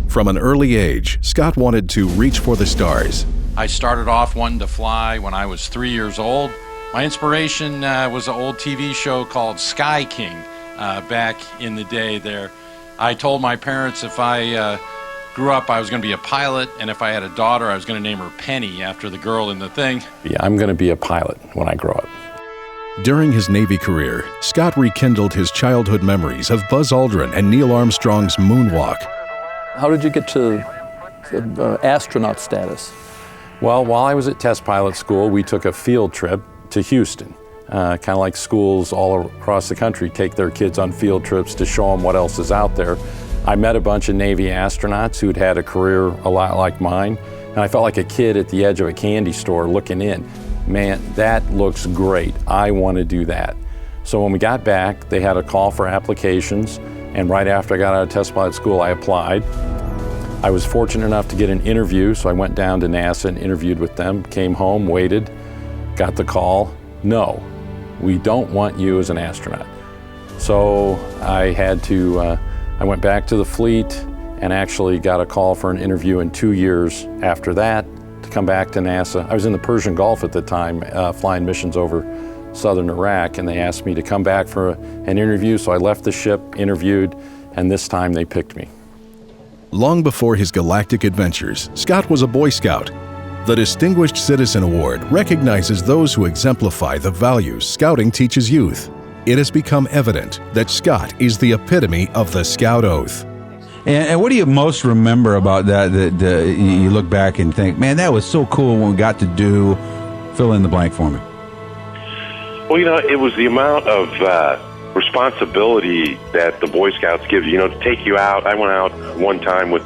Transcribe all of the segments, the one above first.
From an early age, Scott wanted to reach for the stars. I started off wanting to fly when I was 3 years old. My inspiration was an old TV show called Sky King back in the day there. I told my parents if I grew up I was going to be a pilot, and if I had a daughter I was going to name her Penny after the girl in the thing. Yeah, I'm going to be a pilot when I grow up. During his Navy career, Scott rekindled his childhood memories of Buzz Aldrin and Neil Armstrong's moonwalk. How did you get to astronaut status? Well, while I was at test pilot school, we took a field trip to Houston. Kind of like schools all across the country take their kids on field trips to show them what else is out there. I met a bunch of Navy astronauts who'd had a career a lot like mine, and I felt like a kid at the edge of a candy store looking in. Man, that looks great. I want to do that. So when we got back, they had a call for applications, and right after I got out of test pilot school, I applied. I was fortunate enough to get an interview, so I went down to NASA and interviewed with them, came home, waited, got the call. No, we don't want you as an astronaut. So I went back to the fleet and actually got a call for an interview in 2 years after that to come back to NASA. I was in the Persian Gulf at the time, flying missions over southern Iraq, and they asked me to come back for an interview, so I left the ship, interviewed, and this time they picked me. Long before his galactic adventures, Scott was a Boy Scout. The Distinguished Citizen Award recognizes those who exemplify the values Scouting teaches youth. It has become evident that Scott is the epitome of the Scout Oath. And what do you most remember about that you look back and think, man, that was so cool when we got to do, fill in the blank for me? Well, it was the amount of responsibility that the Boy Scouts give you, to take you out. I went out one time with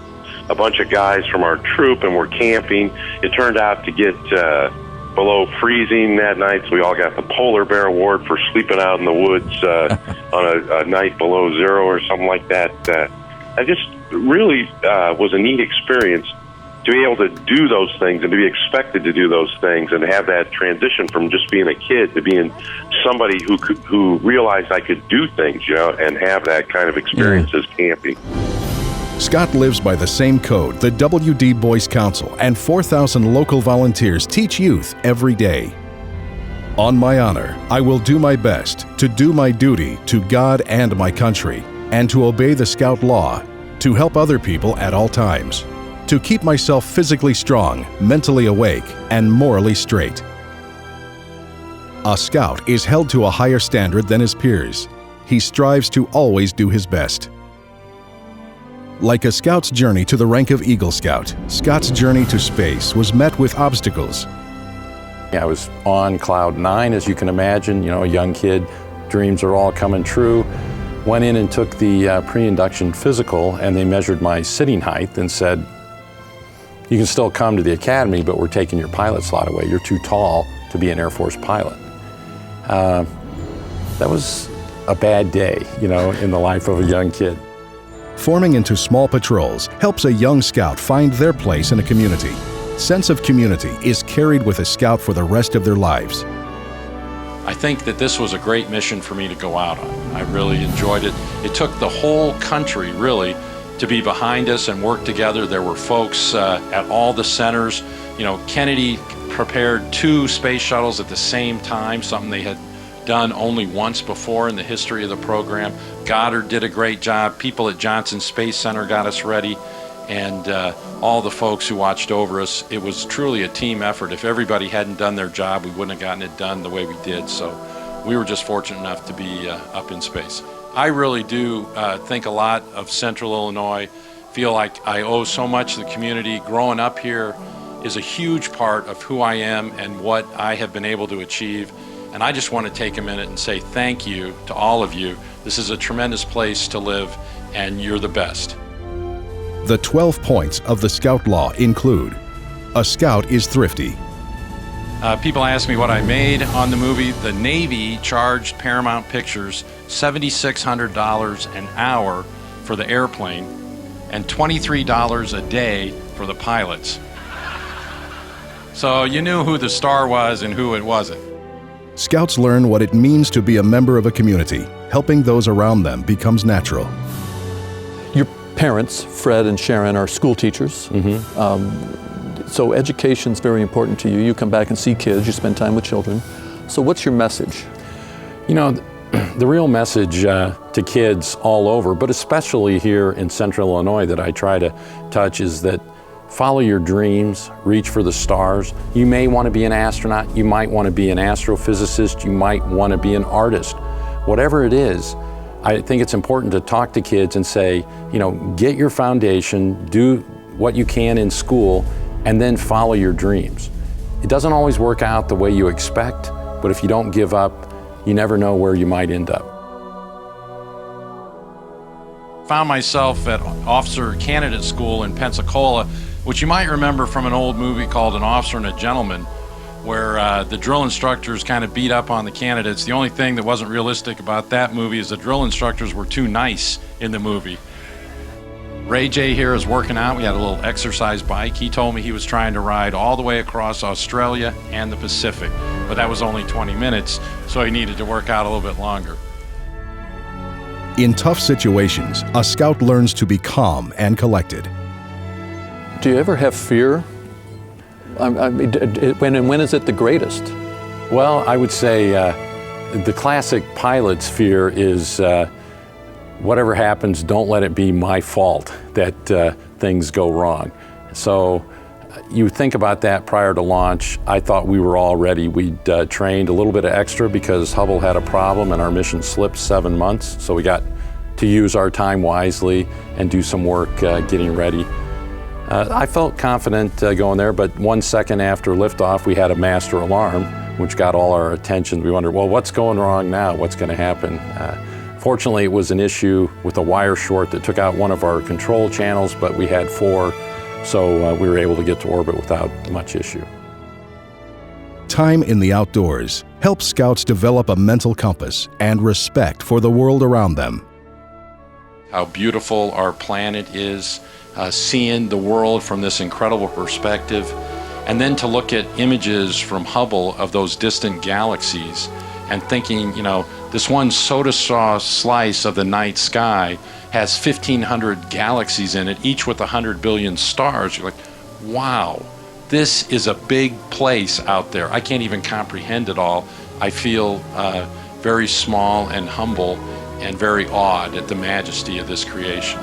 a bunch of guys from our troop, and we're camping. It turned out to get below freezing that night, so we all got the Polar Bear Award for sleeping out in the woods on a night below zero or something like that. I just really was a neat experience to be able to do those things and to be expected to do those things and have that transition from just being a kid to being somebody who realized I could do things, and have that kind of experience as camping. Scott lives by the same code the WD Boyce Council and 4,000 local volunteers teach youth every day. On my honor, I will do my best to do my duty to God and my country, and to obey the Scout law, to help other people at all times, to keep myself physically strong, mentally awake, and morally straight. A Scout is held to a higher standard than his peers. He strives to always do his best. Like a Scout's journey to the rank of Eagle Scout, Scott's journey to space was met with obstacles. I was on cloud 9, as you can imagine, a young kid, dreams are all coming true. Went in and took the pre-induction physical, and they measured my sitting height and said, you can still come to the academy, but we're taking your pilot slot away. You're too tall to be an Air Force pilot. That was a bad day, in the life of a young kid. Forming into small patrols helps a young Scout find their place in a community. Sense of community is carried with a Scout for the rest of their lives. I think that this was a great mission for me to go out on. I really enjoyed it. It took the whole country, really, to be behind us and work together. There were folks at all the centers. Kennedy prepared 2 space shuttles at the same time, something they had done only once before in the history of the program. Goddard did a great job. People at Johnson Space Center got us ready, and all the folks who watched over us. It was truly a team effort. If everybody hadn't done their job, we wouldn't have gotten it done the way we did. So we were just fortunate enough to be up in space. I really do think a lot of Central Illinois, feel like I owe so much to the community. Growing up here is a huge part of who I am and what I have been able to achieve. And I just want to take a minute and say thank you to all of you. This is a tremendous place to live, and you're the best. The 12 points of the Scout Law include: a Scout is thrifty. People ask me what I made on the movie. The Navy charged Paramount Pictures $7,600 an hour for the airplane and $23 a day for the pilots. So you knew who the star was and who it wasn't. Scouts learn what it means to be a member of a community. Helping those around them becomes natural. You're parents, Fred and Sharon, are school teachers. So education's very important to you. You come back and see kids, you spend time with children. So what's your message? You know, the real message to kids all over, but especially here in Central Illinois that I try to touch, is that follow your dreams, reach for the stars. You may want to be an astronaut, you might want to be an astrophysicist, you might want to be an artist. Whatever it is, I think it's important to talk to kids and say, you know, get your foundation, do what you can in school, and then follow your dreams. It doesn't always work out the way you expect, but if you don't give up, you never know where you might end up. Found myself at Officer Candidate School in Pensacola, which you might remember from an old movie called An Officer and a Gentleman, where the drill instructors kind of beat up on the candidates. The only thing that wasn't realistic about that movie is the drill instructors were too nice in the movie. Ray J here is working out. We had a little exercise bike. He told me he was trying to ride all the way across Australia and the Pacific, but that was only 20 minutes, so he needed to work out a little bit longer. In tough situations, a scout learns to be calm and collected. Do you ever have fear? When is it the greatest? Well, I would say the classic pilot's fear is whatever happens, don't let it be my fault that things go wrong. So you think about that prior to launch. I thought we were all ready. We'd trained a little bit of extra because Hubble had a problem and our mission slipped 7 months. So we got to use our time wisely and do some work getting ready. I felt confident going there, but 1 second after liftoff, we had a master alarm, which got all our attention. We wondered, well, what's going wrong now? What's going to happen? Fortunately, it was an issue with a wire short that took out one of our control channels, but we had 4, so we were able to get to orbit without much issue. Time in the outdoors helps scouts develop a mental compass and respect for the world around them. How beautiful our planet is, seeing the world from this incredible perspective, and then to look at images from Hubble of those distant galaxies and thinking, you know, this one soda straw slice of the night sky has 1,500 galaxies in it, each with 100 billion stars. You're like, wow, this is a big place out there. I can't even comprehend it all. I feel very small and humble and very awed at the majesty of this creation.